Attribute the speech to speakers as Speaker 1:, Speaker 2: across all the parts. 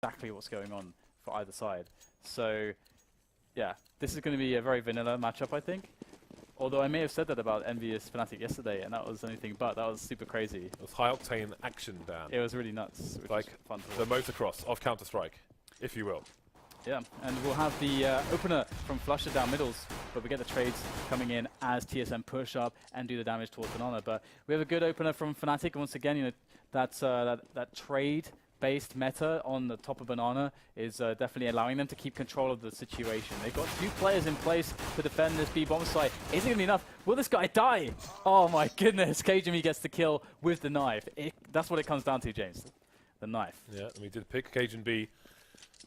Speaker 1: exactly what's going on for either side. So, yeah, this is going to be a very vanilla matchup, I think. Although I may have said that about Envious Fnatic yesterday, and that was anything but. That was super crazy.
Speaker 2: It was high-octane action, Dan.
Speaker 1: It was really nuts.
Speaker 2: Like
Speaker 1: fun to
Speaker 2: the motocross of Counter-Strike, if you will.
Speaker 1: Yeah, and we'll have the opener from Flusher down middles, but we get the trades coming in as TSM push up and do the damage towards Banana. But we have a good opener from Fnatic. Once again, you know, that trade-based meta on the top of Banana is definitely allowing them to keep control of the situation. They've got 2 players in place to defend this B bomb site. Is it going to be enough? Will this guy die? Oh my goodness, KGB gets the kill with the knife. That's what it comes down to, James. The knife.
Speaker 2: Yeah, and we did pick Cajun B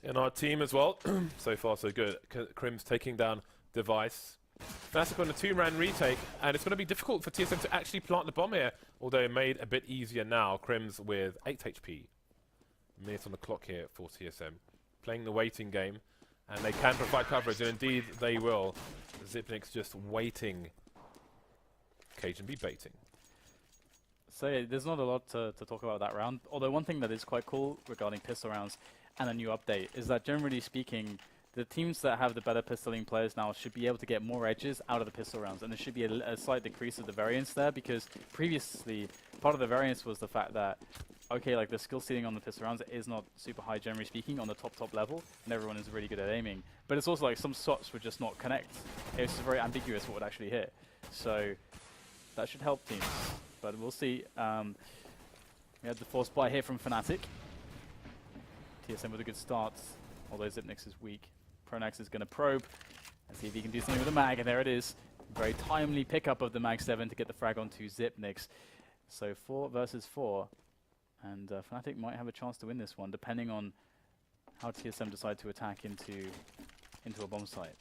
Speaker 2: in our team as well. So far, so good. Crim's taking down Device. Fnatic on a 2-round retake, and it's going to be difficult for TSM to actually plant the bomb here, although it made a bit easier now. Crim's with 8 HP. Minutes on the clock here for TSM. Playing the waiting game, and they can provide coverage, and indeed they will. Zipnik's just waiting. Cajun B baiting.
Speaker 1: So yeah, there's not a lot to talk about that round, although one thing that is quite cool regarding pistol rounds and a new update is that generally speaking, the teams that have the better pistoling players now should be able to get more edges out of the pistol rounds, and there should be a slight decrease of the variance there, because previously part of the variance was the fact that, okay, like the skill ceiling on the pistol rounds is not super high generally speaking on the top level, and everyone is really good at aiming, but it's also like some shots would just not connect. It's just very ambiguous what would actually hit, so that should help teams, but we'll see. We had the force buy here from Fnatic. TSM with a good start, although Zipnix is weak. Pronax is going to probe and see if he can do something with the mag, and there it is. Very timely pickup of the mag 7 to get the frag onto Zipnix. So 4 versus 4, and Fnatic might have a chance to win this one, depending on how TSM decide to attack into a bomb site.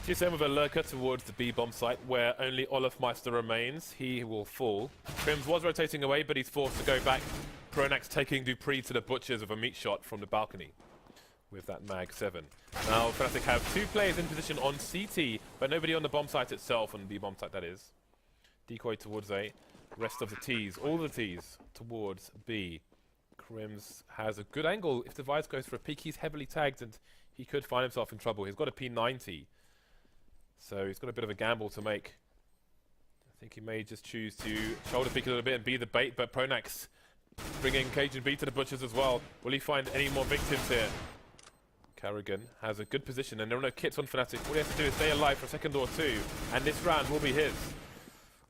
Speaker 2: TSM with a lurker towards the B bomb site, where only Olafmeister remains. He will fall. Crims was rotating away, but he's forced to go back. Pronax taking Dupree to the butchers with a meat shot from the balcony with that mag 7. Now Fnatic have 2 players in position on CT, but nobody on the bomb site itself, on the B bomb site that is. Decoy towards A. Rest of the T's, all the T's towards B. Crims has a good angle. If Device goes for a peek, he's heavily tagged and he could find himself in trouble. He's got a P90, so he's got a bit of a gamble to make. I think he may just choose to shoulder peek a little bit and be the bait, but Pronax bringing Cajun B to the butchers as well. Will he find any more victims here? Carrigan has a good position, and there are no kits on Fnatic. All he has to do is stay alive for a second or 2, and this round will be his.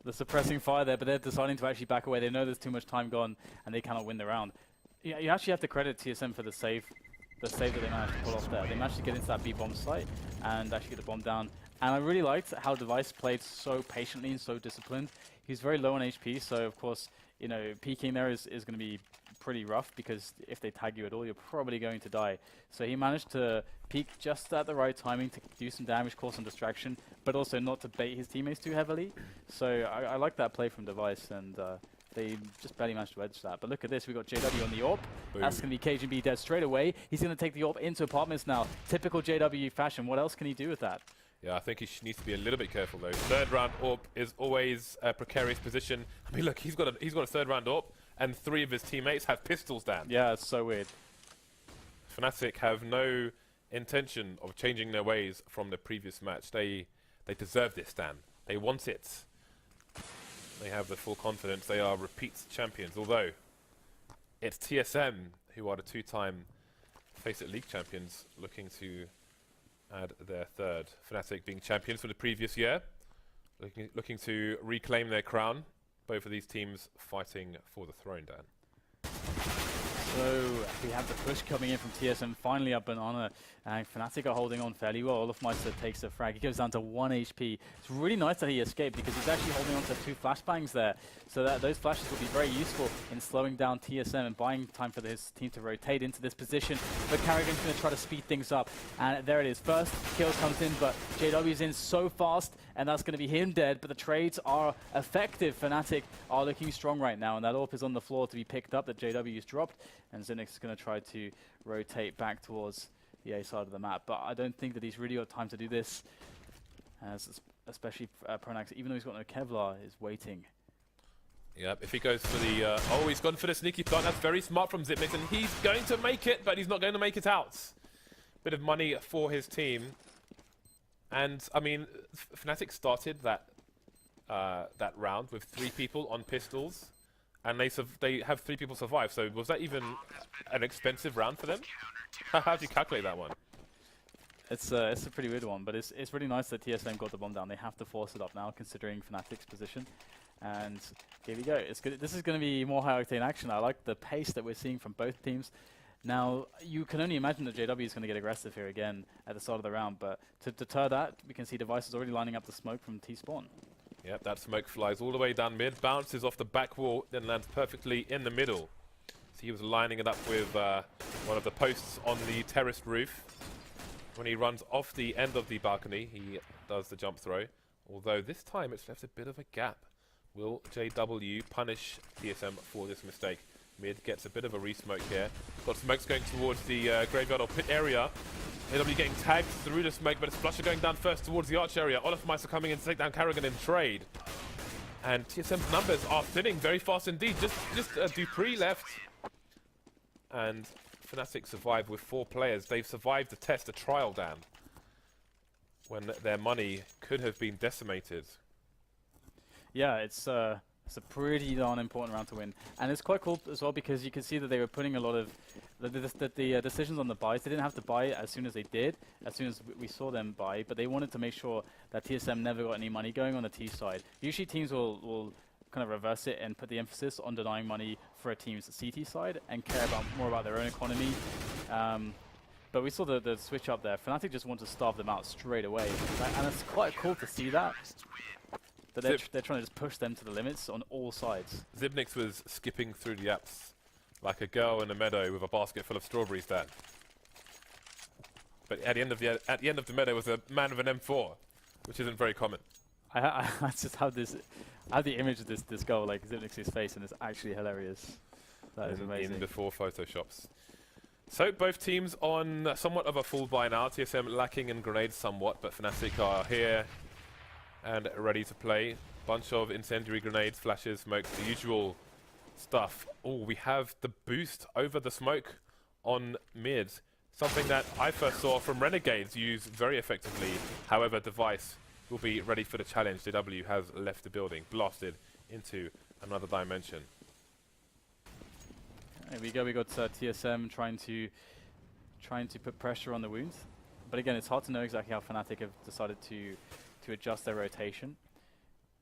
Speaker 1: The suppressing fire there, but they're deciding to actually back away. They know there's too much time gone, and they cannot win the round. Yeah, you actually have to credit TSM for the save that they managed to pull off there. They managed to get into that B bomb site and actually get the bomb down. And I really liked how Device played so patiently and so disciplined. He's very low on HP, so of course, you know, peeking there is going to be pretty rough, because if they tag you at all, you're probably going to die. So he managed to peek just at the right timing to do some damage, cause some distraction, but also not to bait his teammates too heavily. So I like that play from Device, and they just barely managed to edge that. But look at this, we got JW on the AWP. Boom. That's going to be KGB dead straight away. He's going to take the AWP into apartments now. Typical JW fashion. What else can he do with that?
Speaker 2: Yeah, I think he needs to be a little bit careful though. 3rd round AWP is always a precarious position. I mean, look, he's got a 3rd round AWP, and 3 of his teammates have pistols down.
Speaker 1: Yeah, it's so weird.
Speaker 2: Fnatic have no intention of changing their ways from the previous match. They deserve this, Dan. They want it. They have the full confidence. They are repeat champions, although it's TSM who are the 2-time FACEIT League champions, looking to add their 3rd. Fnatic being champions from the previous year, looking to reclaim their crown. Both of these teams fighting for the throne, Dan.
Speaker 1: So we have the push coming in from TSM, finally up Banana, and Fnatic are holding on fairly well. Olafmeister takes a frag. He goes down to 1 HP. It's really nice that he escaped, because he's actually holding on to 2 flashbangs there. So that those flashes will be very useful in slowing down TSM and buying time for his team to rotate into this position. But Carrigan's going to try to speed things up. And there it is. First kill comes in, but JW's in so fast, and that's going to be him dead. But the trades are effective. Fnatic are looking strong right now, and that AWP is on the floor to be picked up that JW's dropped. And Zinix is going to try to rotate back towards the A side of the map. But I don't think that he's really got time to do this, as especially Pronax, even though he's got no Kevlar, is waiting.
Speaker 2: Yep, if he goes for the... oh, he's gone for the sneaky plant. That's very smart from Zipnix, and he's going to make it, but he's not going to make it out. Bit of money for his team. And, I mean, Fnatic started that that round with 3 people on pistols, and they have 3 people survive. So was that even an expensive round for them? How do you calculate that one?
Speaker 1: It's a pretty weird one, but it's really nice that TSM got the bomb down. They have to force it up now, considering Fnatic's position. And here we go. It's good. This is going to be more high octane action. I like the pace that we're seeing from both teams. Now, you can only imagine that JW is going to get aggressive here again at the start of the round, but to deter that, we can see Devices already lining up the smoke from T-spawn.
Speaker 2: Yep, that smoke flies all the way down mid, bounces off the back wall, then lands perfectly in the middle. So he was lining it up with one of the posts on the terraced roof. When he runs off the end of the balcony, he does the jump throw, although this time it's left a bit of a gap. Will JW punish TSM for this mistake? Mid gets a bit of a re-smoke here. Got smokes going towards the graveyard or pit area. JW getting tagged through the smoke, but it's Flusher going down first towards the arch area. Olofmeister coming in to take down Karrigan in trade. And TSM's numbers are thinning very fast indeed. Just Dupree left. And Fnatic survived with 4 players. They've survived the test, the trial, Dan, when their money could have been decimated.
Speaker 1: Yeah, it's a pretty darn important round to win, and it's quite cool as well because you can see that they were putting a lot of the decisions on the buys. They didn't have to buy as soon as they did, as soon as we saw them buy, but they wanted to make sure that TSM never got any money going on the T side. Usually teams will kind of reverse it and put the emphasis on denying money for a team's CT side and care more about their own economy. But we saw the switch up there. Fnatic just want to starve them out straight away, and it's quite cool to see that. But they're trying to just push them to the limits on all sides.
Speaker 2: Zipnix was skipping through the apps like a girl in a meadow with a basket full of strawberries, Dan. But at the end of the meadow was a man with an M4, which isn't very common.
Speaker 1: I just have the image of this girl, like Zipnix's face, and it's actually hilarious. That is amazing.
Speaker 2: In before photoshops. So both teams on somewhat of a full buy now. TSM lacking in grenades somewhat, but Fnatic are here and ready to play. Bunch of incendiary grenades, flashes, smokes, the usual stuff. Oh, we have the boost over the smoke on mid. Something that I first saw from Renegades use very effectively. However, Device will be ready for the challenge. JW has left the building, blasted into another dimension.
Speaker 1: There we go. We got TSM trying to put pressure on the wounds, but again, it's hard to know exactly how Fnatic have decided to adjust their rotation.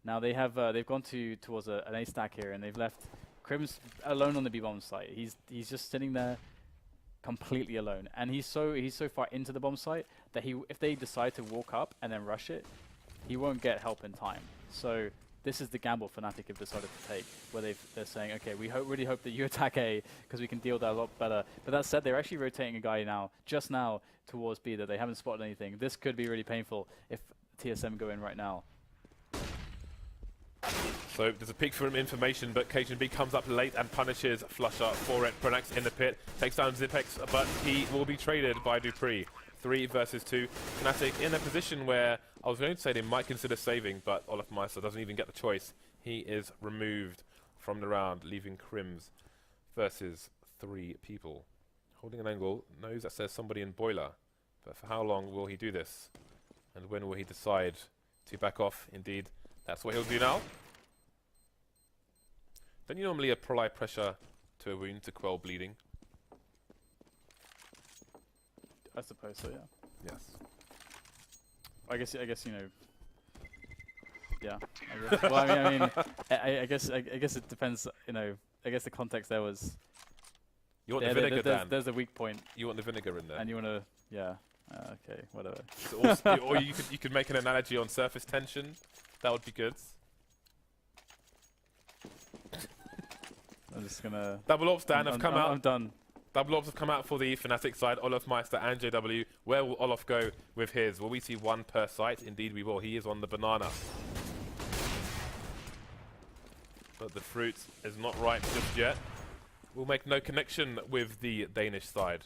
Speaker 1: Now they have they've gone towards an A stack here, and they've left Crims alone on the B bomb site. He's just sitting there completely alone, and he's so far into the bomb site that if they decide to walk up and then rush it, he won't get help in time. So this is the gamble Fnatic have decided to take, where they're saying, okay, we really hope that you attack A because we can deal with that a lot better. But that said, they're actually rotating a guy just now towards B that they haven't spotted anything. This could be really painful if TSM go in right now.
Speaker 2: So there's a peek for information, but KGB comes up late and punishes Flusher for it. Pronax in the pit, takes down Zipex, but he will be traded by Dupree. 3 versus 2. Fnatic in a position where I was going to say they might consider saving, but Olofmeister doesn't even get the choice. He is removed from the round, leaving Crims versus 3 people. Holding an angle, knows that says somebody in boiler, but for how long will he do this? And when will he decide to back off? Indeed, that's what he'll do now. Don't you normally apply pressure to a wound to quell bleeding?
Speaker 1: I suppose so, yeah.
Speaker 2: Yes.
Speaker 1: I guess you know. Yeah. I guess. Well, I mean, I guess it depends. You know, I guess the context there was.
Speaker 2: You want the vinegar, Dan?
Speaker 1: There's a weak point.
Speaker 2: You want the vinegar in there.
Speaker 1: And you want to, yeah. Okay, whatever.
Speaker 2: So also, or you could make an analogy on surface tension. That would be good.
Speaker 1: I'm just gonna.
Speaker 2: Double ops, Dan, have come out.
Speaker 1: I'm done.
Speaker 2: Double ops have come out for the Fnatic side, Olofmeister and JW. Where will Olof go with his? Will we see 1 per site? Indeed we will. He is on the banana. But the fruit is not ripe just yet. We'll make no connection with the Danish side.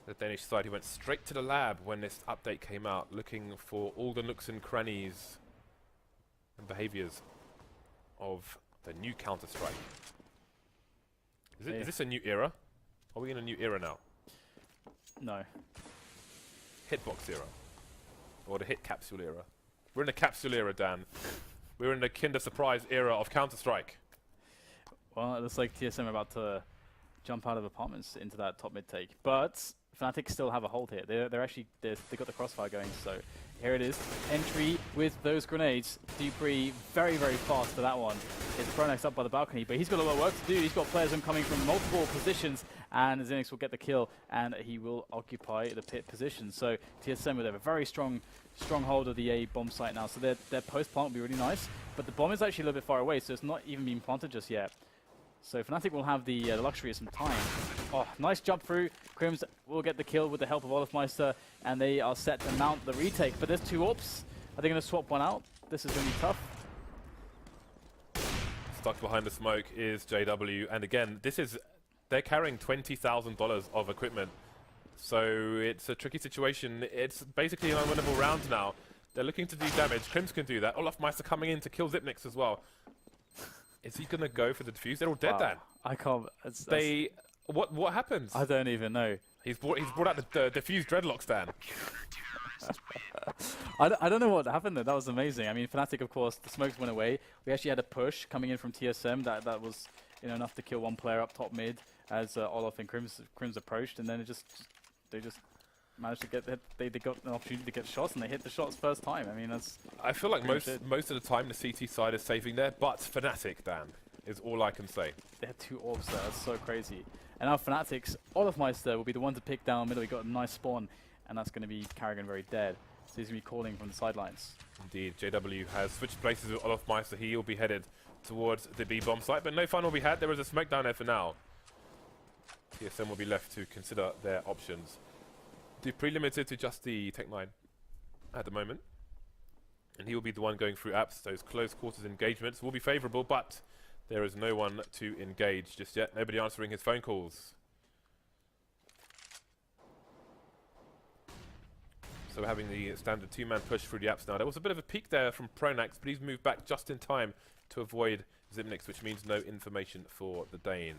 Speaker 2: The Danish side, he went straight to the lab when this update came out, looking for all the nooks and crannies and behaviors of the new Counter-Strike. Is this a new era? Are we in a new era now?
Speaker 1: No.
Speaker 2: Hitbox era. Or the hit capsule era. We're in the capsule era, Dan. We're in the Kinder Surprise era of Counter-Strike.
Speaker 1: Well, it looks like TSM are about to jump out of apartments into that top mid take. But Fnatic still have a hold here. They got the crossfire going, so here it is. Entry with those grenades. dupreeh very, very fast for that one. It's Pronax up by the balcony, but he's got a lot of work to do. He's got players coming from multiple positions, and Zenix will get the kill, and he will occupy the pit position. So TSM will have a very strong hold of the A bomb site now. So their post plant will be really nice, but the bomb is actually a little bit far away, so it's not even been planted just yet. So Fnatic will have the luxury of some time. Oh, nice jump through. Crims will get the kill with the help of Olofmeister, and they are set to mount the retake. But there's 2 AWPs. Are they going to swap one out? This is going to be tough.
Speaker 2: Stuck behind the smoke is JW, and again, they're carrying $20,000 of equipment. So it's a tricky situation. It's basically an unwinnable round now. They're looking to do damage. Crims can do that. Olofmeister coming in to kill Xyp9x as well. Is he gonna go for the defuse? They're all dead, Dan.
Speaker 1: I can't.
Speaker 2: What happens?
Speaker 1: I don't even know.
Speaker 2: He's brought out the defuse dreadlocks, Dan.
Speaker 1: I don't know what happened there. That was amazing. I mean, Fnatic, of course, the smokes went away. We actually had a push coming in from TSM that was enough to kill one player up top mid as Olof and Crims approached, and then they just managed to get they got an opportunity to get shots, and they hit the shots first time. I mean,
Speaker 2: I feel like most of the time the CT side is saving there, but Fnatic, Dan, is all I can say.
Speaker 1: They had 2 AWPs there. That's so crazy. And now Fnatic's Olofmeister will be the one to pick down middle. He got a nice spawn, and that's going to be Karrigan very dead. So he's going to be calling from the sidelines.
Speaker 2: Indeed, JW has switched places with Olofmeister. He will be headed towards the B bomb site, but no fun will be had. There is a smoke down there for now. TSM will be left to consider their options. dupreeh limited to just the Tech-9 at the moment, and he will be the one going through apps. Those close quarters engagements will be favourable, but there is no one to engage just yet. Nobody answering his phone calls. So we're having the standard 2-man push through the apps now. There was a bit of a peek there from Pronax, but he's moved back just in time to avoid Xyp9x, which means no information for the Dane.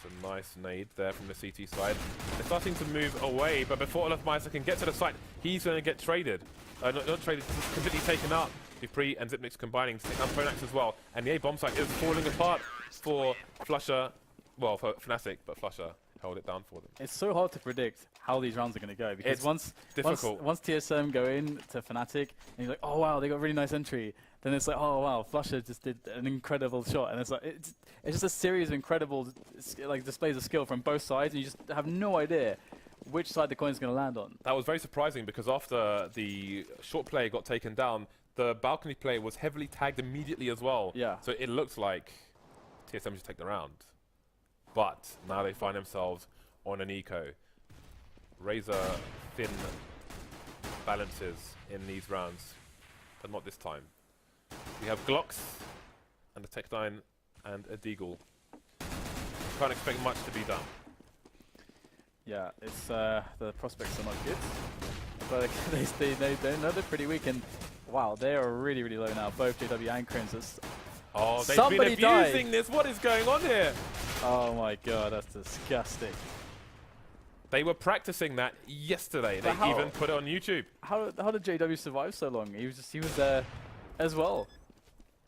Speaker 2: A nice nade there from the CT side. They're starting to move away, but before Olofmeister can get to the site, he's going to get traded. Not traded, completely taken out. dupreeh and Xyp9x combining to take down Pronax as well. And the A bomb site is falling apart for Flusher. Well, for Fnatic, but Flusher held it down for them.
Speaker 1: It's so hard to predict how these rounds are going to go, because once TSM go in to Fnatic, and you're like, oh wow, they got a really nice entry. Then it's like, oh wow, Flusher just did an incredible shot, and it's like it's just a series of incredible displays of skill from both sides, and you just have no idea which side the coin's going to land on.
Speaker 2: That was very surprising, because after the short play got taken down, the balcony play was heavily tagged immediately as well.
Speaker 1: Yeah.
Speaker 2: So it looked like TSM should take the round, but now they find themselves on an eco. Razor thin balances in these rounds, but not this time. We have Glocks and a Tech-9 and a Deagle. Can't expect much to be done.
Speaker 1: Yeah, it's the prospects are not good, but they know they're pretty weak, and wow, they are really, really low now. Both JW and Crims.
Speaker 2: Oh, they've been abusing this. What is going on here?
Speaker 1: Oh my god, that's disgusting.
Speaker 2: They were practicing that yesterday. They even put it on YouTube.
Speaker 1: How did JW survive so long? He was there as well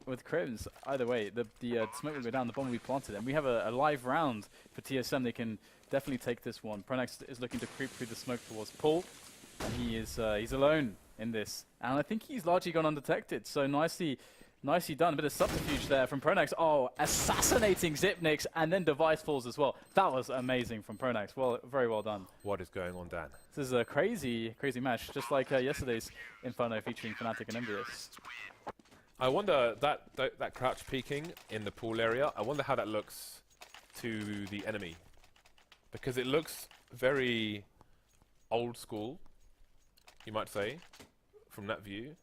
Speaker 1: with Crims. Either way, the smoke will go down, the bomb will be planted, and we have a live round for TSM. They can definitely take this one. Pronax is looking to creep through the smoke towards Paul, and he's alone in this, and I think he's largely gone undetected. So nicely done. A bit of subterfuge there from Pronax. Oh, assassinating Xyp9x, and then device falls as well. That was amazing from Pronax. Well, very well done.
Speaker 2: What is going on, Dan?
Speaker 1: This is a crazy match, just like yesterday's Inferno featuring Fnatic and Envious.
Speaker 2: I wonder that crouch peeking in the pool area, I wonder how that looks to the enemy. Because it looks very old school, you might say, from that view.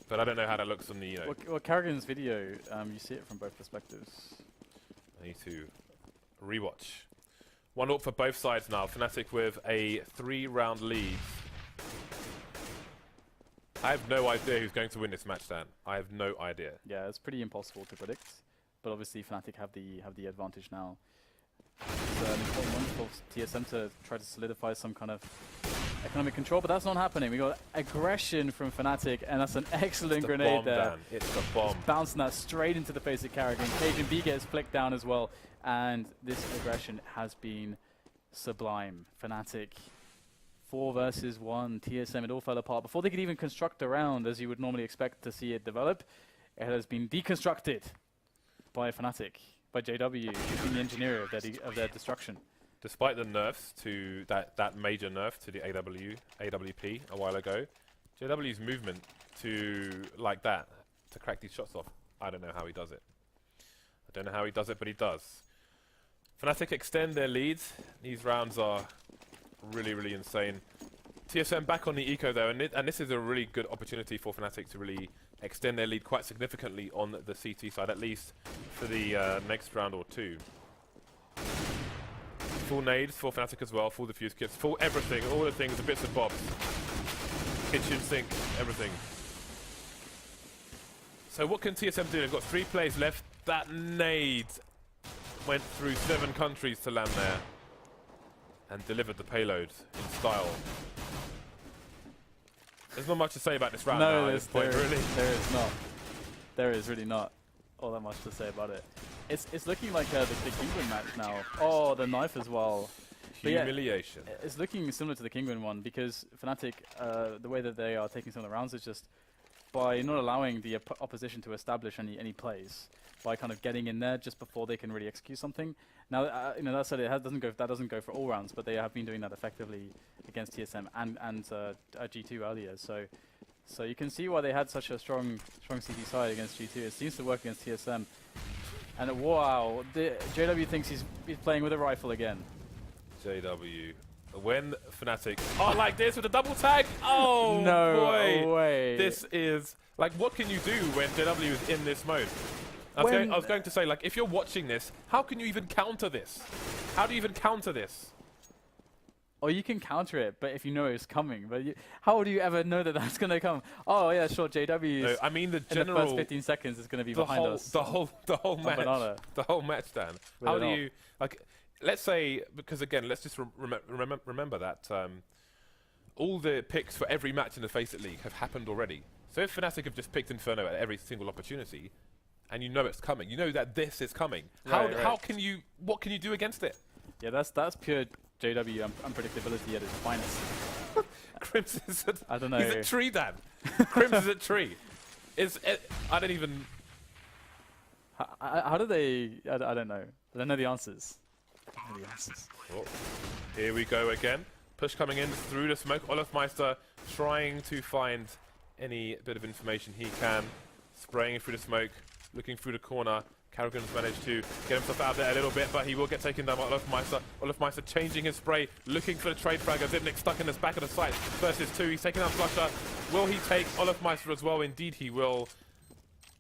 Speaker 2: But I don't know how that looks on the,
Speaker 1: Well, Karrigan's video, you see it from both perspectives.
Speaker 2: I need to rewatch. 1-0 for both sides now. Fnatic with a 3-round lead. I have no idea who's going to win this match, Dan. I have no idea.
Speaker 1: Yeah, it's pretty impossible to predict, but obviously Fnatic have the advantage now. It's an important one for TSM to try to solidify some kind of economic control, but that's not happening. We got aggression from Fnatic, and that's an excellent grenade
Speaker 2: bomb,
Speaker 1: there.
Speaker 2: Dan. It's the bomb.
Speaker 1: Just bouncing that straight into the face of Carrigan. KGB gets flicked down as well, and this aggression has been sublime. Fnatic 4 versus 1, TSM, it all fell apart. Before they could even construct a round as you would normally expect to see it develop, it has been deconstructed by Fnatic, by JW, who's been the engineer of their destruction.
Speaker 2: Despite the nerfs to that major nerf to the AWP a while ago, JW's movement to like that, to crack these shots off, I don't know how he does it. I don't know how he does it, but he does. Fnatic extend their leads. These rounds are really, really insane. TSM back on the eco though, and this is a really good opportunity for Fnatic to really extend their lead quite significantly on the CT side, at least for the next round or two. Full nades for Fnatic as well, full defuse kits, full everything, all the things, the bits and bobs. Kitchen sink, everything. So what can TSM do? They've got 3 plays left. That nade went through 7 countries to land there and delivered the payload in style. There's not much to say about this round now at this point, really.
Speaker 1: There is not. There is really not all that much to say about it. It's looking like the Kingwin match now. Oh, the knife as well.
Speaker 2: Humiliation.
Speaker 1: Yeah, it's looking similar to the Kingwin one because Fnatic, the way that they are taking some of the rounds is just by not allowing the opposition to establish any plays, by kind of getting in there just before they can really execute something. Now, you know, that said, that doesn't go for all rounds, but they have been doing that effectively against TSM and G2 earlier. So you can see why they had such a strong CT side against G2. It seems to work against TSM. And wow, JW thinks he's playing with a rifle again.
Speaker 2: JW. When Fnatic are like this with a double tag, oh
Speaker 1: no
Speaker 2: boy.
Speaker 1: way.
Speaker 2: This is, like, what can you do when JW is in this mode? I was going to say, like, if you're watching this, how can you even counter this? How do you even counter this?
Speaker 1: Oh, you can counter it, but if you know it's coming. But how do you ever know that that's going to come? Oh, yeah, sure, JW
Speaker 2: No, I mean the general...
Speaker 1: in the first 15 seconds is going to be behind us.
Speaker 2: The whole match. The whole match, Dan. How do you... Like, let's say... Because, again, let's just remember that all the picks for every match in the FACEIT League have happened already. So if Fnatic have just picked Inferno at every single opportunity, and you know it's coming, you know that this is coming, how can you... What can you do against it? Yeah,
Speaker 1: that's pure... JW unpredictability at its finest.
Speaker 2: Crims is a,
Speaker 1: I don't know.
Speaker 2: He's a tree, Dan. Crims is a tree. I don't even...
Speaker 1: How do they... I don't know. I don't know the answers.
Speaker 2: Oh, here we go again. Push coming in through the smoke. Olofmeister trying to find any bit of information he can. Spraying through the smoke. Looking through the corner. Carrigan's managed to get himself out there a little bit, but he will get taken down by Olofmeister. Olofmeister changing his spray, looking for the trade frag. Zipnik stuck in the back of the site versus 2. He's taking out Flusher. Will he take Olofmeister as well? Indeed he will.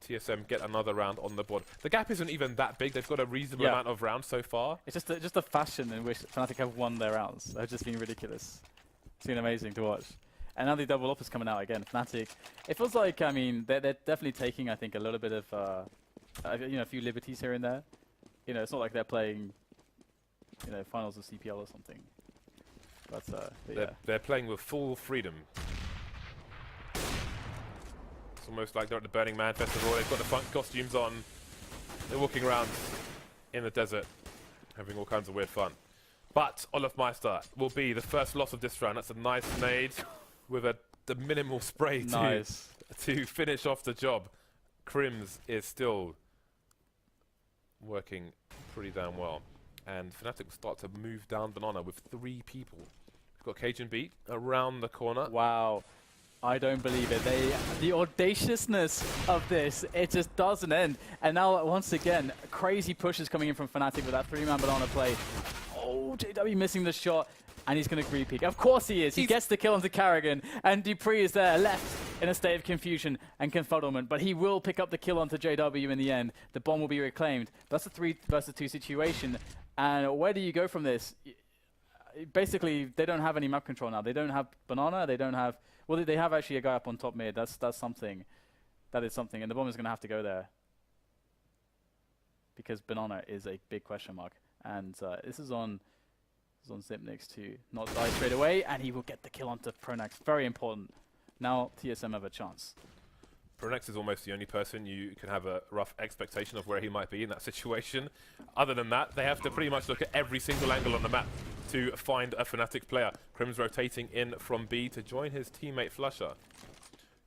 Speaker 2: TSM get another round on the board. The gap isn't even that big. They've got a reasonable amount of rounds so far.
Speaker 1: It's just the fashion in which Fnatic have won their rounds. They've just been ridiculous. It's been amazing to watch. And now the double up is coming out again. Fnatic, it feels like, I mean, they're definitely taking, I think, a little bit of... you know, a few liberties here and there. You know, it's not like they're playing, you know, finals of CPL or something. But yeah.
Speaker 2: They're playing with full freedom. It's almost like they're at the Burning Man Festival. They've got the funk costumes on. They're walking around in the desert, having all kinds of weird fun. But Olofmeister will be the first loss of this round. That's a nice nade with the minimal spray to finish off the job. Crims is still working pretty damn well. And Fnatic will start to move down Banana with 3 people. We've got Cajun Beat around the corner.
Speaker 1: Wow. I don't believe it. The audaciousness of this, it just doesn't end. And now, once again, crazy pushes coming in from Fnatic with that 3-man Banana play. Oh, JW missing the shot. And he's going to re-peek. Of course he is. He gets the kill onto Carrigan. And Dupree is there, left in a state of confusion and confuddlement. But he will pick up the kill onto JW in the end. The bomb will be reclaimed. That's a 3 versus 2 situation. And where do you go from this? basically, they don't have any map control now. They don't have Banana. They don't have... Well, they have actually a guy up on top mid. That's something. That is something. And the bomb is going to have to go there. Because Banana is a big question mark. And this is on Xyp9x to not die straight away. And he will get the kill onto Pronax. Very important. Now TSM have a chance.
Speaker 2: Pronax is almost the only person you can have a rough expectation of where he might be in that situation. Other than that, they have to pretty much look at every single angle on the map to find a Fnatic player. Crim's rotating in from B to join his teammate Flusher.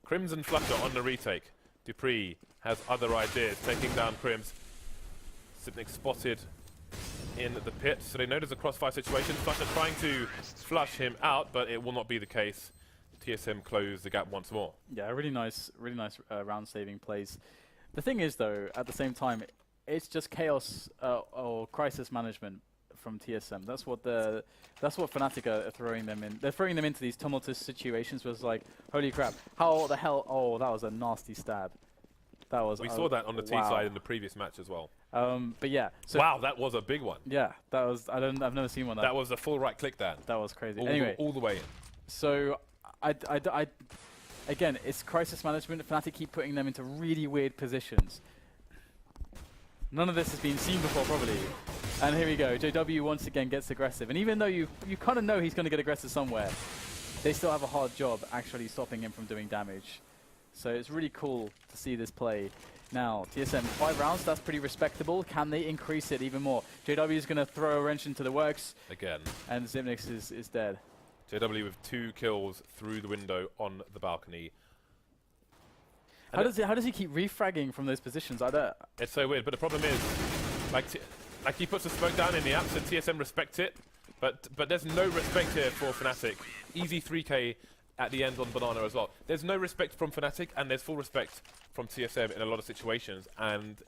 Speaker 2: Crims and Flusher on the retake. Dupree has other ideas, taking down Crims. Xyp9x spotted in the pit, so they know there's a crossfire situation. Flusher trying to flush him out, but it will not be the case. TSM close the gap once more.
Speaker 1: Yeah, really nice round-saving plays. The thing is, though, at the same time, it's just chaos or crisis management from TSM. That's what Fnatic are throwing them in. They're throwing them into these tumultuous situations where it's like, holy crap, how the hell? Oh, that was a nasty stab. That was.
Speaker 2: We saw that on the T side in the previous match as well.
Speaker 1: But yeah. So
Speaker 2: wow, that was a big one.
Speaker 1: Yeah, that was. I've never seen one.
Speaker 2: That was a full right click, Dan.
Speaker 1: That was crazy.
Speaker 2: Anyway, all the way in.
Speaker 1: So. Again, it's crisis management. Fnatic keep putting them into really weird positions. None of this has been seen before, probably. And here we go. JW once again gets aggressive. And even though you kind of know he's going to get aggressive somewhere, they still have a hard job actually stopping him from doing damage. So it's really cool to see this play. Now, TSM, 5 rounds, that's pretty respectable. Can they increase it even more? JW is going to throw a wrench into the works.
Speaker 2: Again.
Speaker 1: And Xyp9x is dead.
Speaker 2: JW with 2 kills through the window on the balcony.
Speaker 1: How does he keep refragging from those positions? I don't.
Speaker 2: It's so weird, but the problem is, like he puts the smoke down in the app, so TSM respect it, but there's no respect here for Fnatic. Easy 3K at the end on Banana as well. There's no respect from Fnatic, and there's full respect from TSM in a lot of situations. And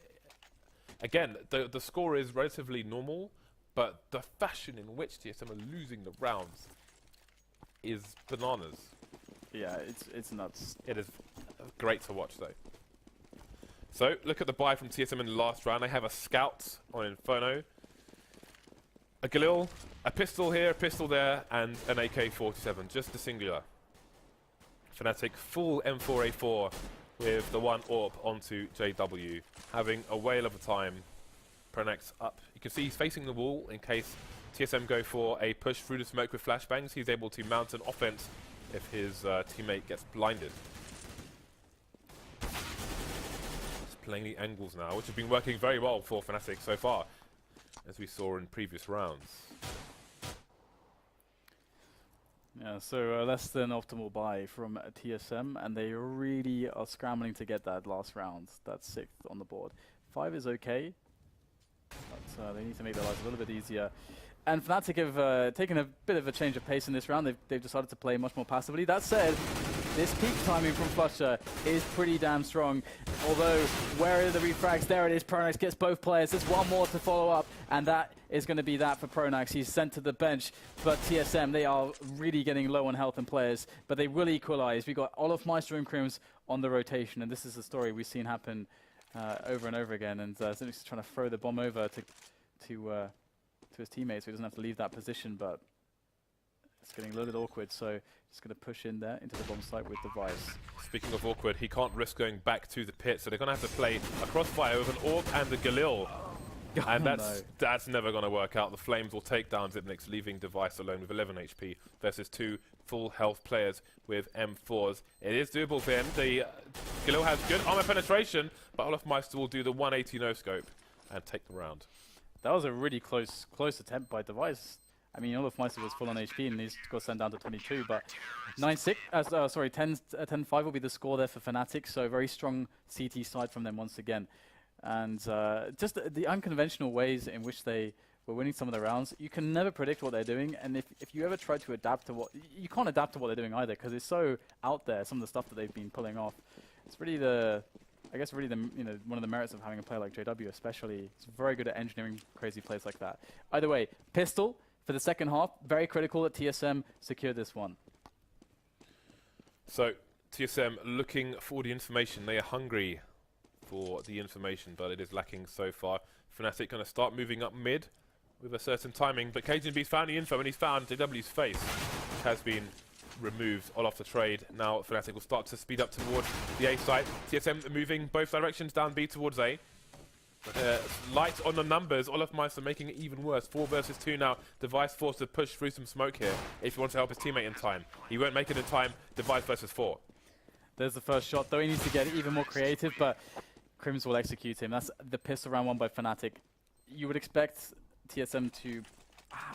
Speaker 2: again, the score is relatively normal, but the fashion in which TSM are losing the rounds is bananas.
Speaker 1: Yeah, it's nuts.
Speaker 2: It is great to watch, though. So, look at the buy from TSM in the last round. They have a Scout on Inferno, a Galil, a pistol here, a pistol there, and an AK-47, just a singular. Fnatic full M4A4 with the 1 AWP onto JW, having a whale of a time. Pronax up. You can see he's facing the wall in case TSM go for a push through the smoke with flashbangs. He's able to mount an offense if his teammate gets blinded. Just playing the angles now, which have been working very well for Fnatic so far, as we saw in previous rounds.
Speaker 1: Yeah, so less than optimal buy from TSM, and they really are scrambling to get that last round. That's 6th on the board. 5 is okay, but they need to make their lives a little bit easier. And Fnatic have taken a bit of a change of pace in this round. They've decided to play much more passively. That said, this peak timing from Flusher is pretty damn strong. Although, where are the refrags? There it is. Pronax gets both players. There's one more to follow up, and that is going to be that for Pronax. He's sent to the bench, but TSM, they are really getting low on health and players, but they will equalize. We've got Olofmeister and Crims on the rotation, and this is the story we've seen happen over and over again. And Xyp9x is trying to throw the bomb over to his teammates, so he doesn't have to leave that position, but it's getting a little bit awkward, so just going to push in there into the bomb site with Device.
Speaker 2: Speaking of awkward, he can't risk going back to the pit, so they're going to have to play a crossfire with an AWP and a Galil. And that's never going to work out. The Flames will take down Xyp9x, leaving Device alone with 11 HP versus 2 full health players with M4s. It is doable for him. The Galil has good armor penetration, but Olofmeister will do the 180 no-scope and take the round.
Speaker 1: That was a really close attempt by Device. I mean, Olofmeister was full on HP and he's got sent down to 22, but 10-5 will be the score there for Fnatic, so very strong CT side from them once again. And just the unconventional ways in which they were winning some of the rounds, you can never predict what they're doing, and if you ever try to adapt to what... You can't adapt to what they're doing either, because it's so out there, some of the stuff that they've been pulling off. It's really I guess really one of the merits of having a player like JW especially. It's very good at engineering crazy plays like that. Either way, pistol for the second half, very critical that TSM secured this one.
Speaker 2: So, TSM looking for the information. They are hungry for the information, but it is lacking so far. Fnatic going to start moving up mid with a certain timing, but KGB's found the info and he's found JW's face, which has been removed all off the trade. Now Fnatic will start to speed up towards the A site. TSM moving both directions down B towards A. Light on the numbers, olofmeister making it even worse. 4 versus 2 now. Device forced to push through some smoke here if he wants to help his teammate in time. He won't make it in time. Device versus 4.
Speaker 1: There's the first shot, though he needs to get even more creative, but Crims will execute him. That's the pistol round won by Fnatic. You would expect TSM to...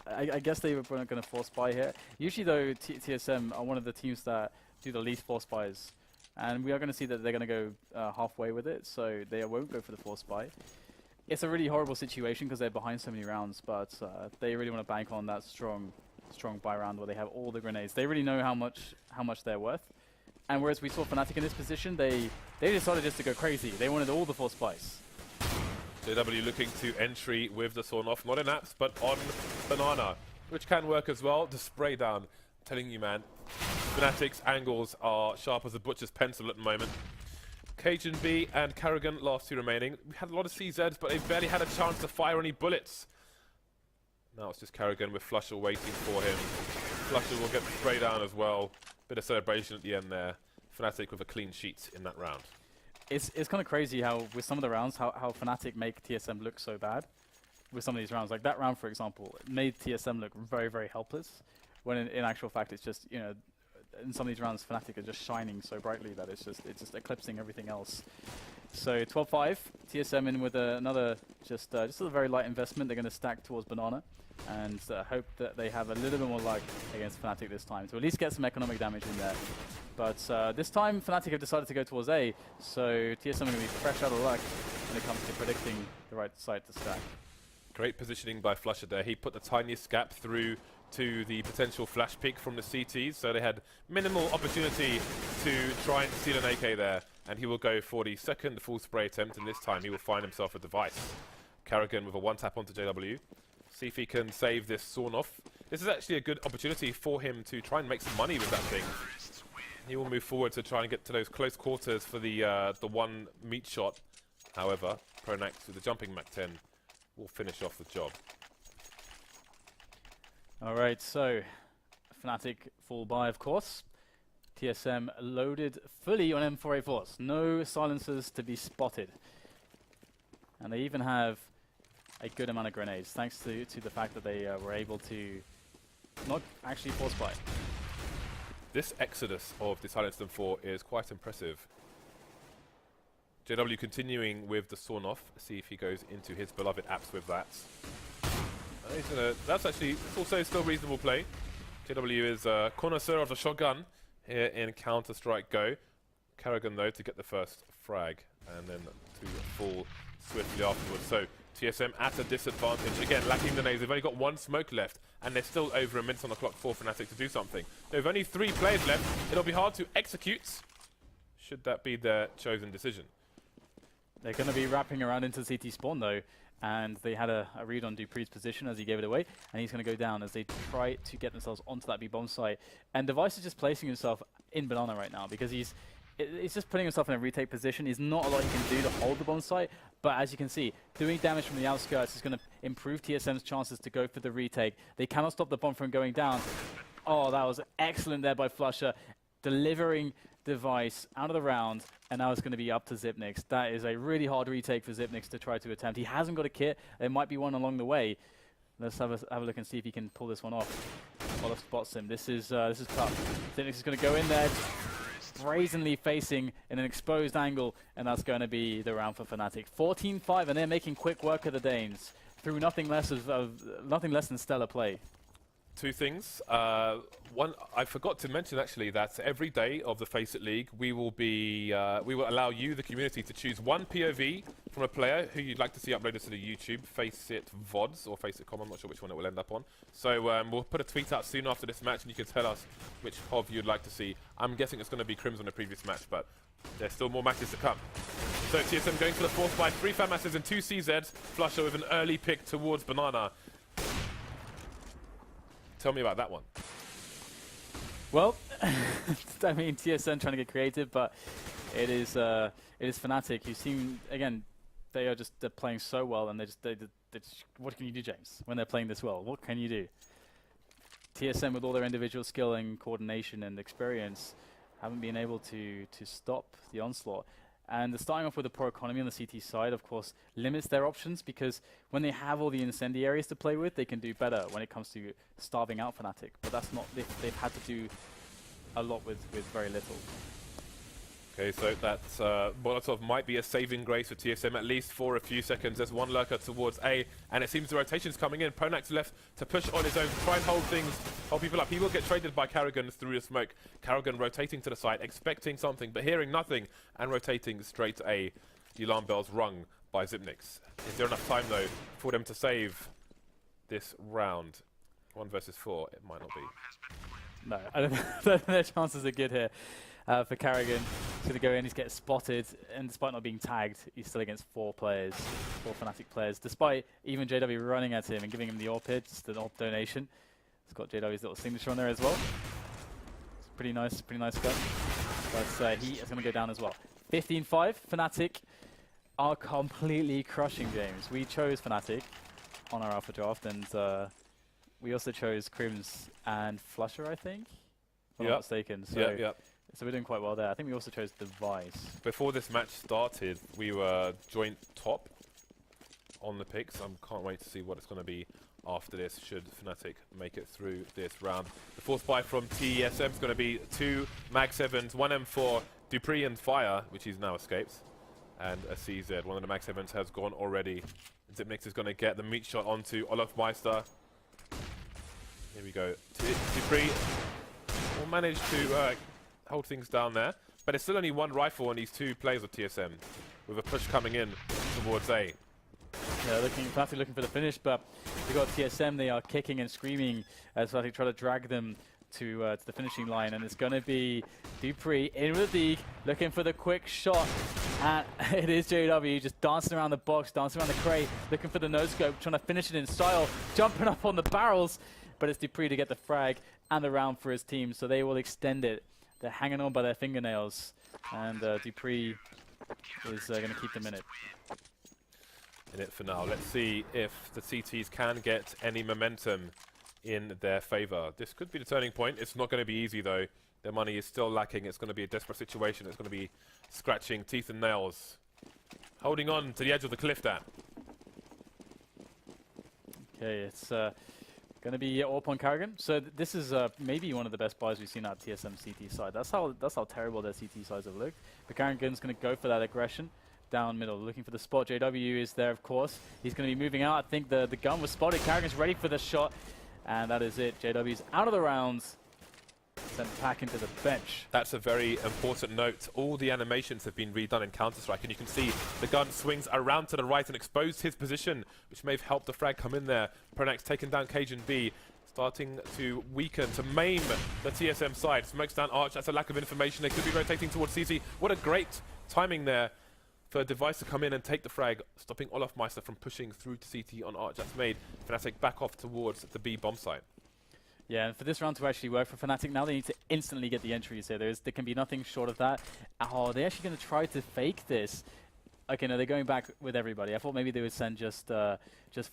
Speaker 1: I guess they were going to force buy here. Usually, though, TSM are one of the teams that do the least force buys. And we are going to see that they're going to go halfway with it, so they won't go for the force buy. It's a really horrible situation because they're behind so many rounds, but they really want to bank on that strong buy round where they have all the grenades. They really know how much they're worth. And whereas we saw Fnatic in this position, they decided just to go crazy. They wanted all the force buys.
Speaker 2: JW looking to entry with the sawn off, not in apps, but on banana, which can work as well. The spray down, I'm telling you, man. Fnatic's angles are sharp as a butcher's pencil at the moment. Cajun B and Karrigan, last 2 remaining. We had a lot of CZs, but they barely had a chance to fire any bullets. Now it's just Karrigan with Flusher waiting for him. Flusher will get the spray down as well. Bit of celebration at the end there. Fnatic with a clean sheet in that round.
Speaker 1: It's kind of crazy how, with some of the rounds, how Fnatic make TSM look so bad with some of these rounds. Like that round, for example, it made TSM look very, very helpless, when in actual fact it's just, you know, in some of these rounds, Fnatic are just shining so brightly that it's just eclipsing everything else. So 12-5, TSM in with another just a very light investment. They're going to stack towards banana and hope that they have a little bit more luck against Fnatic this time to at least get some economic damage in there. But this time, Fnatic have decided to go towards A, so TSM are going to be fresh out of luck when it comes to predicting the right side to stack.
Speaker 2: Great positioning by Flusher there. He put the tiniest gap through to the potential flash pick from the CTs, so they had minimal opportunity to try and steal an AK there, and he will go for the second full spray attempt, and this time he will find himself a device. Karrigan with a one-tap onto JW. See if he can save this sawn off. This is actually a good opportunity for him to try and make some money with that thing. He will move forward to try and get to those close quarters for the one meat shot. However, Pronax with the jumping Mach 10 will finish off the job.
Speaker 1: Alright, so Fnatic full buy, of course. TSM loaded fully on M4A4s. No silencers to be spotted. And they even have a good amount of grenades, thanks to the fact that they were able to not actually force buy.
Speaker 2: This exodus of the silenced M4 is quite impressive. JW continuing with the sawn off. See if he goes into his beloved apps with that. That's also still reasonable play. JW is a connoisseur of the shotgun here in Counter-Strike Go. Karrigan though to get the first frag and then to fall swiftly afterwards. So TSM at a disadvantage. Again, lacking the nades. They've only got 1 smoke left and they're still over a minute on the clock for Fnatic to do something. They've only 3 players left. It'll be hard to execute should that be their chosen decision.
Speaker 1: They're going to be wrapping around into CT spawn though. And they had a read on Dupree's position as he gave it away, and he's going to go down as they try to get themselves onto that B-bomb site. And Device is just placing himself in banana right now because he's just putting himself in a retake position. There's not a lot he can do to hold the bomb site, but as you can see, doing damage from the outskirts is going to improve TSM's chances to go for the retake. They cannot stop the bomb from going down. Oh, that was excellent there by Flusher, delivering Device out of the round, and now it's going to be up to Xyp9x. That is a really hard retake for Xyp9x to try to attempt. He hasn't got a kit. There might be one along the way. Let's have a look and see if he can pull this one off. Olaf spots him. This is tough. Xyp9x is going to go in there, brazenly facing in an exposed angle, and that's going to be the round for Fnatic. 14-5, and they're making quick work of the Danes through nothing less than stellar play.
Speaker 2: 2 things. One, I forgot to mention actually that every day of the FACEIT League, we will allow you, the community, to choose 1 POV from a player who you'd like to see uploaded to the YouTube FACEIT VODs or FACEIT Com. I'm not sure which one it will end up on. So we'll put a tweet out soon after this match, and you can tell us which POV you'd like to see. I'm guessing it's going to be Crims on the previous match, but there's still more matches to come. So TSM going for the fourth by 3 fan masses and 2 CZs. Flusher with an early pick towards banana. Tell me about that one.
Speaker 1: Well, I mean, TSM trying to get creative, but it is Fnatic who seem, again, they're playing so well, and what can you do, James, when they're playing this well? What can you do? TSM, with all their individual skill and coordination and experience, haven't been able to stop the onslaught. And starting off with a poor economy on the CT side, of course, limits their options, because when they have all the incendiaries to play with, they can do better when it comes to starving out Fnatic. But that's not, they've had to do a lot with very little.
Speaker 2: Okay, so that Molotov might be a saving grace for TSM, at least for a few seconds. There's one lurker towards A, and it seems the rotation's coming in. Pronak's left to push on his own, try and hold things, hold people up. He will get traded by Karrigan through the smoke. Karrigan rotating to the side, expecting something, but hearing nothing, and rotating straight to A. The alarm bell's rung by Xyp9x. Is there enough time, though, for them to save this round? 1 versus 4, it might not be.
Speaker 1: No, I don't think their chances are good here. For Karrigan, he's going to go in, he's getting spotted, and despite not being tagged, he's still against 4 players, 4 Fnatic players, despite even JW running at him and giving him the AWP hit, just an AWP donation. He's got JW's little signature on there as well. It's pretty nice gun. But he is going to go down as well. 15-5, Fnatic are completely crushing James. We chose Fnatic on our Alpha Draft, and we also chose Crims and Flusher, I think, if I'm not mistaken. So So we're doing quite well there. I think we also chose Device.
Speaker 2: Before this match started, we were joint top on the picks. I can't wait to see what it's going to be after this, should Fnatic make it through this round. The fourth buy from TSM is going to be 2 Mag 7s, 1 M4, Dupree and Fire, which he's now escaped, and a CZ. One of the Mag 7s has gone already. Xyp9x is going to get the meat shot onto Olaf Meister. Here we go. Dupree will manage to hold things down there, but it's still only 1 rifle on these 2 players of TSM, with a push coming in towards A.
Speaker 1: Yeah, Fnatic looking for the finish, but they've got TSM, they are kicking and screaming as Fnatic try to drag them to the finishing line, and it's going to be Dupree in with the Deke, looking for the quick shot, and it is JW just dancing around the box, dancing around the crate, looking for the no-scope, trying to finish it in style, jumping up on the barrels, but it's Dupree to get the frag and the round for his team, so they will extend it. They're hanging on by their fingernails, and Dupree is going to keep them in it.
Speaker 2: In it for now. Let's see if the CTs can get any momentum in their favor. This could be the turning point. It's not going to be easy, though. Their money is still lacking. It's going to be a desperate situation. It's going to be scratching teeth and nails. Holding on to the edge of the cliff, Dan.
Speaker 1: Okay, it's going to be AWP on Karrigan. So this is maybe one of the best buys we've seen out of TSM CT side. That's how terrible their CT sides have looked. But Karrigan's going to go for that aggression down middle, looking for the spot. JW is there, of course. He's going to be moving out. I think the gun was spotted. Karrigan's ready for the shot, and that is it. JW's out of the rounds, sent back into the bench.
Speaker 2: That's a very important note. All the animations have been redone in Counter-Strike, and you can see the gun swings around to the right and exposed his position, which may have helped the frag come in there. Pronak's taken down Cajun B, starting to weaken, to maim the TSM side. Smokes down Arch. That's a lack of information. They could be rotating towards CC. What a great timing there for a Device to come in and take the frag, stopping Olaf Meister from pushing through to CT on Arch. That's made Fnatic back off towards the B bomb site.
Speaker 1: Yeah, and for this round to actually work for Fnatic, now they need to instantly get the entries here. There can be nothing short of that. Oh, they're actually going to try to fake this. Okay, no, they're going back with everybody. I thought maybe they would send just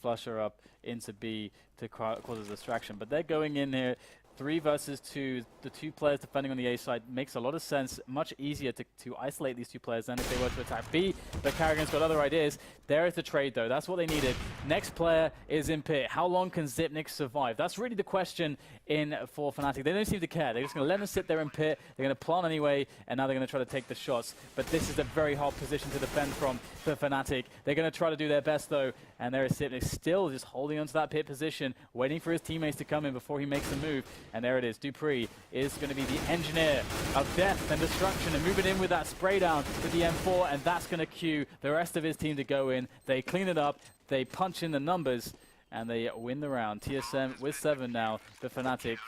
Speaker 1: Flusher up into B to cause a distraction. But they're going in here, 3 versus 2. The 2 players defending on the A side makes a lot of sense. Much easier to isolate these 2 players than if they were to attack B. But Karrigan's got other ideas. There is the trade, though. That's what they needed. Next player is in pit. How long can Xyp9x survive? That's really the question for Fnatic. They don't seem to care. They're just going to let them sit there in pit. They're going to plant anyway, and now they're going to try to take the shots. But this is a very hard position to defend from for Fnatic. They're going to try to do their best, though. And there is Xyp9x still just holding onto that pit position, waiting for his teammates to come in before he makes the move. And there it is. Dupree is going to be the engineer of death and destruction and moving in with that spray down with the M4, and that's going to cue the rest of his team to go in. They clean it up, they punch in the numbers, and they win the round. TSM with 7 now, the Fnatic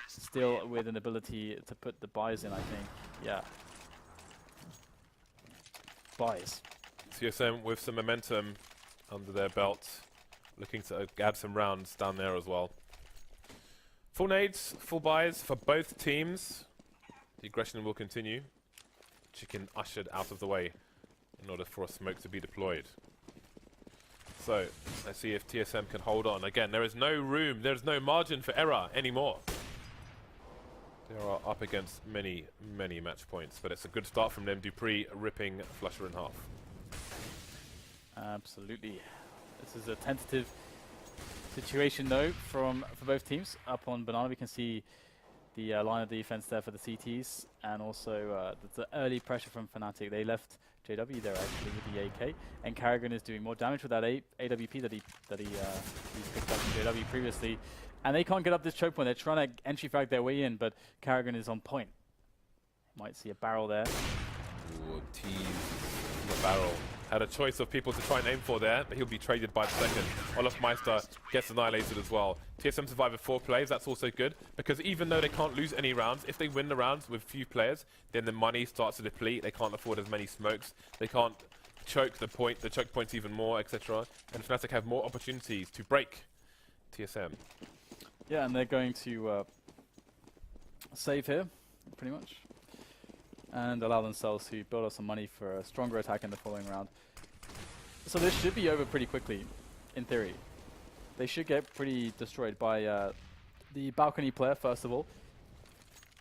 Speaker 1: still with an ability to put the buys in, I think. Yeah. Buys.
Speaker 2: TSM with some momentum under their belt, looking to add some rounds down there as well. Full nades, full buys for both teams. The aggression will continue. Chicken ushered out of the way in order for a smoke to be deployed. So let's see if TSM can hold on. Again, there is no room, there is no margin for error anymore. They are up against many, many match points, but it's a good start from them. Dupree ripping Flusher in half.
Speaker 1: Absolutely. This is a tentative situation though for both teams. Up on Banana we can see the line of defense there for the CTs, and also the early pressure from Fnatic. They left JW there actually with the AK, and Karrigan is doing more damage with that AWP that he picked up from JW previously, and they can't get up this choke point. They're trying to entry frag their way in, but Karrigan is on point. Might see a barrel there.
Speaker 2: Ooh, tease the barrel. Had a choice of people to try and aim for there, but he'll be traded by the second. Olaf Meister gets annihilated as well. TSM survive with 4 plays, that's also good, because even though they can't lose any rounds, if they win the rounds with few players, then the money starts to deplete. They can't afford as many smokes. They can't choke the choke points even more, etc. And Fnatic have more opportunities to break TSM.
Speaker 1: Yeah, and they're going to save here, pretty much, and allow themselves to build up some money for a stronger attack in the following round. So this should be over pretty quickly, in theory. They should get pretty destroyed by the balcony player, first of all,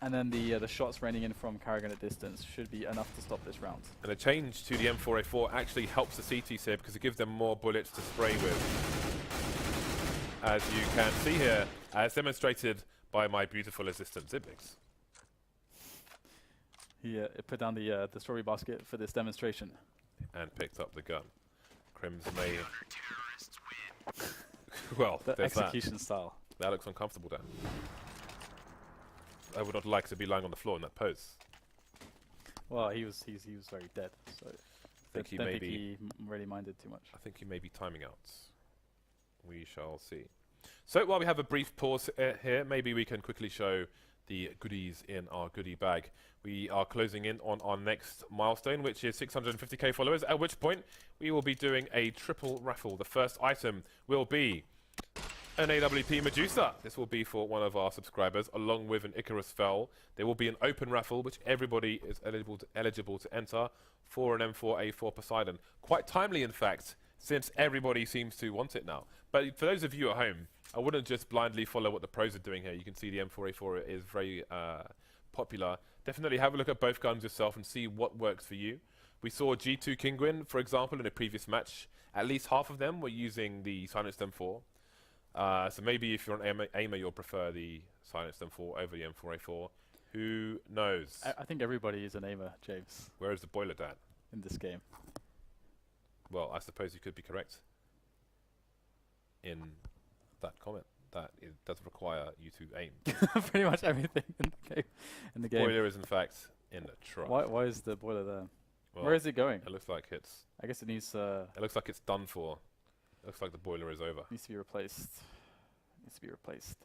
Speaker 1: and then the shots raining in from Karrigan at distance should be enough to stop this round.
Speaker 2: And a change to the M4A4 actually helps the CTs here because it gives them more bullets to spray with. As you can see here, as demonstrated by my beautiful assistant Ziblix.
Speaker 1: He put down the strawberry basket for this demonstration.
Speaker 2: And picked up the gun. Crims may... well,
Speaker 1: the
Speaker 2: there's
Speaker 1: execution style.
Speaker 2: That looks uncomfortable there. I would not like to be lying on the floor in that pose.
Speaker 1: Well, he was very dead, so
Speaker 2: I think
Speaker 1: he really minded too much.
Speaker 2: I think he may be timing out. We shall see. So while we have a brief pause here, maybe we can quickly show the goodies in our goodie bag. We are closing in on our next milestone, which is 650k followers, at which point we will be doing a triple raffle. The first item will be an AWP Medusa. This will be for one of our subscribers, along with an Icarus Fell. There will be an open raffle, which everybody is eligible to enter, for an M4A4 Poseidon. Quite timely, in fact, since everybody seems to want it now. But for those of you at home, I wouldn't just blindly follow what the pros are doing here. You can see the M4A4 is very popular. Definitely have a look at both guns yourself and see what works for you. We saw G2 Kinguin, for example, in a previous match. At least half of them were using the Silenced M4. So maybe if you're an aimer, you'll prefer the Silenced M4 over the M4A4. Who knows?
Speaker 1: I think everybody is an aimer, James.
Speaker 2: Where is the boiler, Dan?
Speaker 1: In this game.
Speaker 2: Well, I suppose you could be correct in that comment, that it does require you to aim.
Speaker 1: Pretty much everything in the game.
Speaker 2: Boiler is in fact in the truck.
Speaker 1: Why is the boiler there?
Speaker 2: Well,
Speaker 1: where is it going?
Speaker 2: It looks like it's...
Speaker 1: I guess it needs...
Speaker 2: it looks like it's done for. It looks like the boiler is over.
Speaker 1: Needs to be replaced. Needs to be replaced.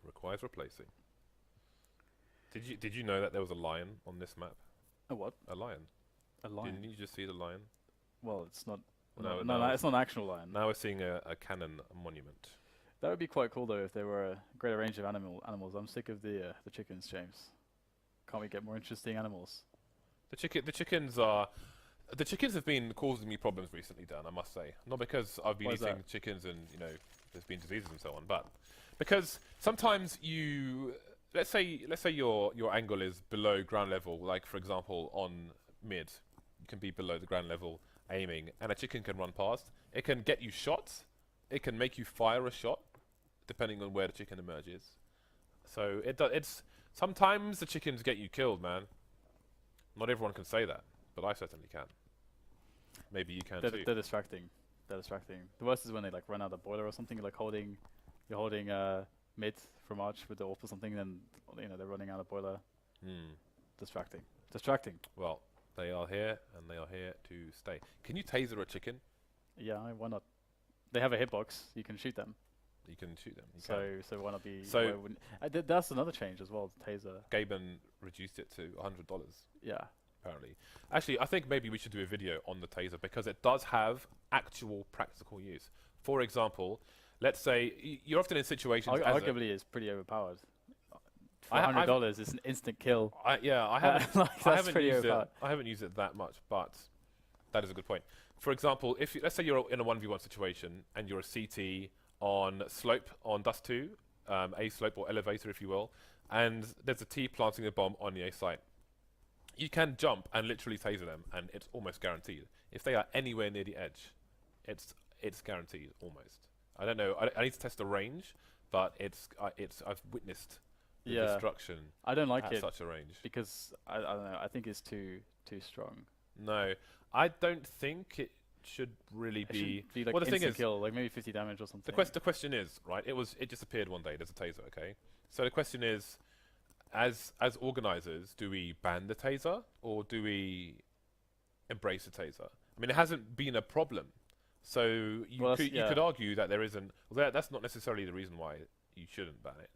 Speaker 2: Requires replacing. Did you know that there was a lion on this map?
Speaker 1: A what?
Speaker 2: A lion.
Speaker 1: A lion?
Speaker 2: Didn't you just see the lion?
Speaker 1: Well, it's not...
Speaker 2: No,
Speaker 1: no, it's not an actual lion.
Speaker 2: Now we're seeing a cannon monument.
Speaker 1: That would be quite cool, though, if there were a greater range of animals. I'm sick of the chickens, James. Can't we get more interesting animals?
Speaker 2: The chickens are... The chickens have been causing me problems recently, Dan, I must say. Not because I've been eating chickens and, you know, there's been diseases and so on, but because sometimes you... Let's say your angle is below ground level, like, for example, on mid. You can be below the ground level aiming, and a chicken can run past. It can get you shot. It can make you fire a shot, depending on where the chicken emerges. So it's sometimes the chickens get you killed, man. Not everyone can say that, but I certainly can. Maybe you can too.
Speaker 1: They're distracting. They're distracting. The worst is when they like run out of boiler or something. You're holding mid from arch with the AWP or something, then you know they're running out of boiler. Distracting.
Speaker 2: Well, they are here and they are here to stay. Can you taser a chicken?
Speaker 1: Yeah, why not? They have a hitbox. You can shoot them.
Speaker 2: You can shoot them.
Speaker 1: So why not be?
Speaker 2: So
Speaker 1: that's another change as well. Taser.
Speaker 2: Gaben reduced it to $100.
Speaker 1: Yeah.
Speaker 2: Apparently. Actually, I think maybe we should do a video on the taser because it does have actual practical use. For example, let's say you're often in situations.
Speaker 1: Arguably, it's pretty overpowered. For $100 is an instant kill.
Speaker 2: I haven't.
Speaker 1: I haven't used it.
Speaker 2: I haven't used it that much, but that is a good point. for example, if let's say you're in a 1v1 situation and you're a CT on slope on Dust 2, A slope or elevator if you will, and there's a T planting a bomb on the A site. You can jump and literally taser them, and it's almost guaranteed. If they are anywhere near the edge, it's guaranteed almost. I don't know. I need to test the range, but I've witnessed the destruction.
Speaker 1: I don't like
Speaker 2: at
Speaker 1: it
Speaker 2: such a range
Speaker 1: because I don't know. I think it's too strong.
Speaker 2: No, I don't think it should really be.
Speaker 1: Be like
Speaker 2: well, the thing is,
Speaker 1: kill, like maybe 50 damage or something.
Speaker 2: the question is, right? It just appeared one day. There's a taser, okay? So the question is, as organizers, do we ban the taser or do we embrace the taser? I mean, it hasn't been a problem, so you could argue that there isn't. Well, that's not necessarily the reason why you shouldn't ban it.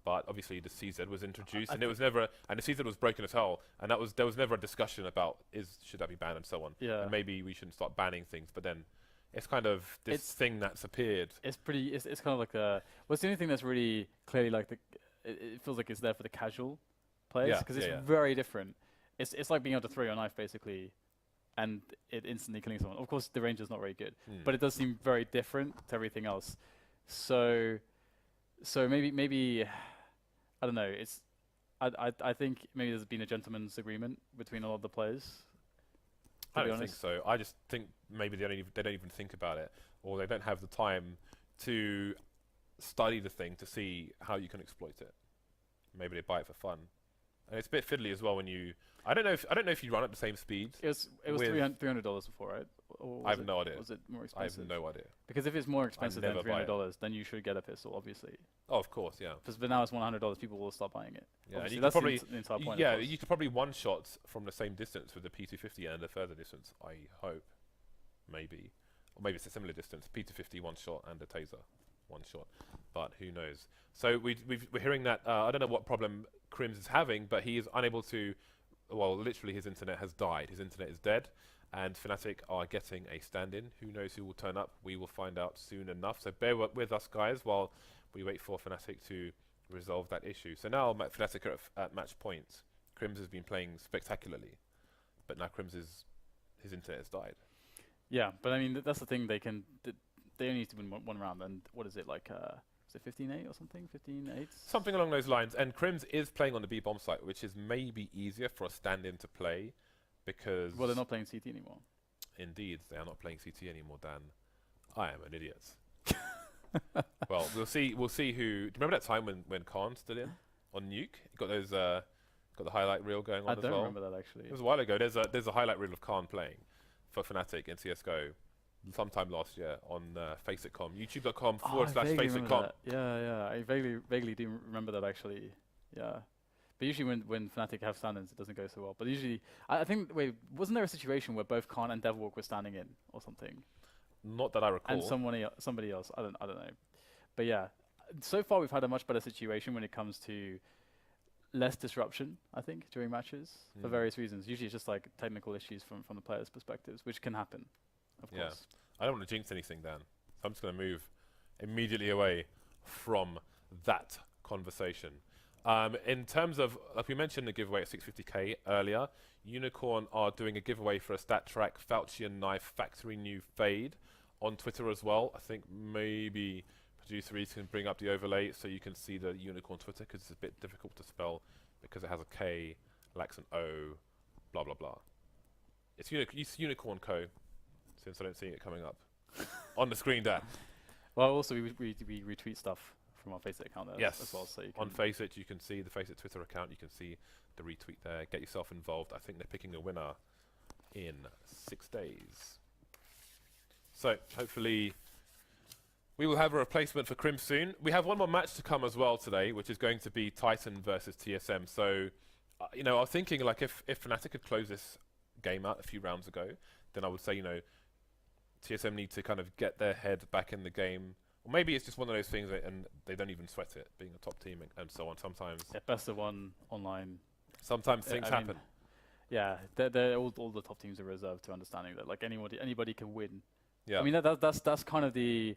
Speaker 2: But obviously the CZ was introduced, and it was never, and the CZ was broken as hell, and there was never a discussion about should that be banned and so on.
Speaker 1: Yeah.
Speaker 2: And maybe we shouldn't start banning things, but then it's kind of this thing that's appeared.
Speaker 1: It's pretty. It's kind of like a. What's the only thing that's really clearly like the? It feels like it's there for the casual players because it's very different. It's like being able to throw your knife basically, and it instantly killing someone. Of course, the range is not very good, but it does seem very different to everything else. So maybe. I don't know. I think maybe there's been a gentleman's agreement between a lot of the players.
Speaker 2: I don't think so. I just think maybe they don't even think about it, or they don't have the time to study the thing to see how you can exploit it. Maybe they buy it for fun, and it's a bit fiddly as well when you. I don't know if you run at the same speed.
Speaker 1: It was $300 before, right?
Speaker 2: I have no idea.
Speaker 1: Was it more expensive?
Speaker 2: I have no idea.
Speaker 1: Because if it's more expensive than $300, then you should get a pistol, obviously.
Speaker 2: Oh, of course, yeah.
Speaker 1: Because now it's $100, people will stop buying it.
Speaker 2: Yeah,
Speaker 1: and
Speaker 2: you
Speaker 1: that's
Speaker 2: probably
Speaker 1: the entire point.
Speaker 2: Yeah, you could probably one shot from the same distance with the P250 and a further distance. I hope, maybe, or maybe it's a similar distance. P250 one shot and a taser one shot, but who knows? So we're hearing that I don't know what problem Crims is having, but he is unable to. Well, literally, his internet has died. His internet is dead, and Fnatic are getting a stand-in. Who knows who will turn up? We will find out soon enough. So bear with us, guys, while we wait for Fnatic to resolve that issue. So now Fnatic are at match point. Crims has been playing spectacularly, but now his internet has died.
Speaker 1: Yeah, but I mean that's the thing. They only need to win one round, and what is it like? Is it 15-8 or something? 15-8?
Speaker 2: Something along those lines. And Crims is playing on the B bomb site, which is maybe easier for a stand-in to play, because
Speaker 1: well, they're not playing CT anymore.
Speaker 2: Indeed, they are not playing CT anymore, Dan. I am an idiot. Well, we'll see who. Do you remember that time when Khan stood in on Nuke? Got those got the highlight reel going on as well.
Speaker 1: I don't remember that actually.
Speaker 2: It was a while ago. There's a highlight reel of Khan playing for Fnatic in CSGO sometime last year on FACEIT.com, youtube.com/FACEIT.com.
Speaker 1: Yeah. I vaguely do remember that actually. Yeah. But usually when Fnatic have stand-ins, it doesn't go so well. But usually, I think, wasn't there a situation where both Khan and Devilwalk were standing in or something?
Speaker 2: Not that I recall.
Speaker 1: And somebody else, I don't know. But yeah, so far we've had a much better situation when it comes to less disruption, I think, during matches for various reasons. Usually it's just like technical issues from the players' perspectives, which can happen, of course.
Speaker 2: I don't want to jinx anything, Dan. So I'm just going to move immediately away from that conversation. In terms of, like we mentioned, the giveaway at 650k earlier, Unicorn are doing a giveaway for a StatTrak Falchion Knife Factory New Fade on Twitter as well. I think maybe producer Reese can bring up the overlay so you can see the Unicorn Twitter, because it's a bit difficult to spell because it has a K, lacks an O, blah blah blah. It's Unicorn Co. Since I don't see it coming up on the screen, Dan.
Speaker 1: Well, also we retweet stuff from our FACEIT account there as well. So you can
Speaker 2: on FACEIT, you can see the FACEIT Twitter account. You can see the retweet there. Get yourself involved. I think they're picking a winner in 6 days. So hopefully we will have a replacement for Crim soon. We have one more match to come as well today, which is going to be Titan versus TSM. So, I was thinking, like, if Fnatic had closed this game out a few rounds ago, then I would say, TSM need to kind of get their head back in the game. Or maybe it's just one of those things and they don't even sweat it, being a top team and so on. Sometimes
Speaker 1: best of one online.
Speaker 2: Sometimes things happen.
Speaker 1: Yeah, all the top teams are reserved to understanding that like anybody can win.
Speaker 2: Yeah.
Speaker 1: I mean that's kind of the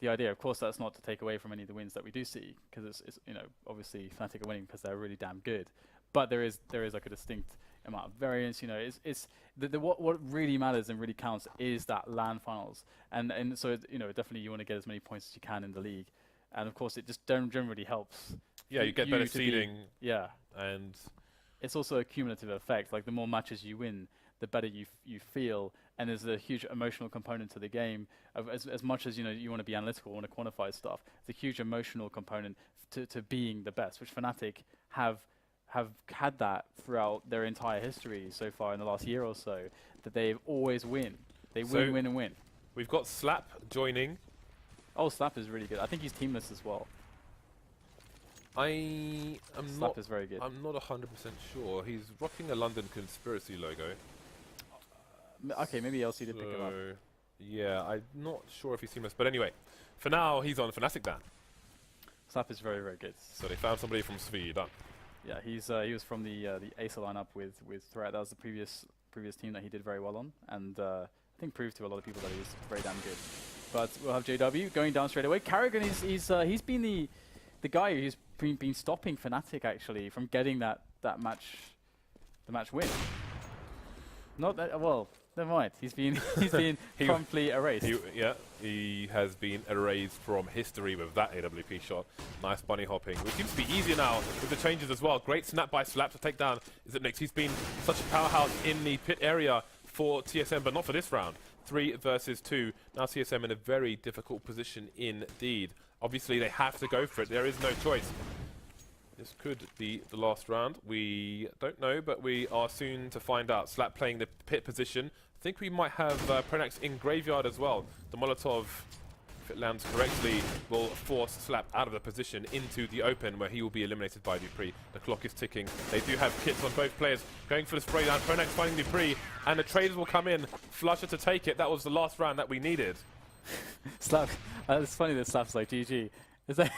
Speaker 1: idea. Of course, that's not to take away from any of the wins that we do see, because it's obviously Fnatic are winning because they're really damn good. But there is like a distinct amount of variance. You know, it's what really matters and really counts is that LAN finals, and so you know, definitely you want to get as many points as you can in the league, and of course it just generally helps.
Speaker 2: Yeah, you get better seeding.
Speaker 1: Yeah,
Speaker 2: and
Speaker 1: it's also a cumulative effect. Like the more matches you win, the better you feel, and there's a huge emotional component to the game. As much as you want to be analytical, want to quantify stuff, there's a huge emotional component to being the best, which Fnatic have had that throughout their entire history so far in the last year or so, that they always win. They win and win.
Speaker 2: We've got Slap joining.
Speaker 1: Oh, Slap is really good. I think he's teamless as well. Slap is very good.
Speaker 2: I'm not 100% sure. He's rocking a London Conspiracy logo.
Speaker 1: Okay, maybe LC did pick him up.
Speaker 2: Yeah, I'm not sure if he's teamless, but anyway, for now he's on Fnatic then.
Speaker 1: Slap is very, very good.
Speaker 2: So they found somebody from Sweden.
Speaker 1: Yeah, he was from the Acer lineup with Threat. That was the previous team that he did very well on, and I think proved to a lot of people that he was very damn good. But we'll have JW going down straight away. Carrigan he's been the guy who's been stopping Fnatic actually from getting the match win. Not that well. Never mind. He's been promptly erased.
Speaker 2: He has been erased from history with that AWP shot. Nice bunny hopping, which seems to be easier now with the changes as well. Great snap by Slap to take down Zipnix. He's been such a powerhouse in the pit area for TSM, but not for this round. 3 versus 2. Now TSM in a very difficult position indeed. Obviously, they have to go for it. There is no choice. This could be the last round. We don't know, but we are soon to find out. Slap playing the pit position. I think we might have Pronax in graveyard as well. The Molotov, if it lands correctly, will force Slap out of the position into the open where he will be eliminated by dupreeh. The clock is ticking. They do have kits on both players going for the spray down. Pronax finding dupreeh, and the traders will come in. Flusher to take it. That was the last round that we needed.
Speaker 1: Slap. It's funny that Slap's like GG. Is that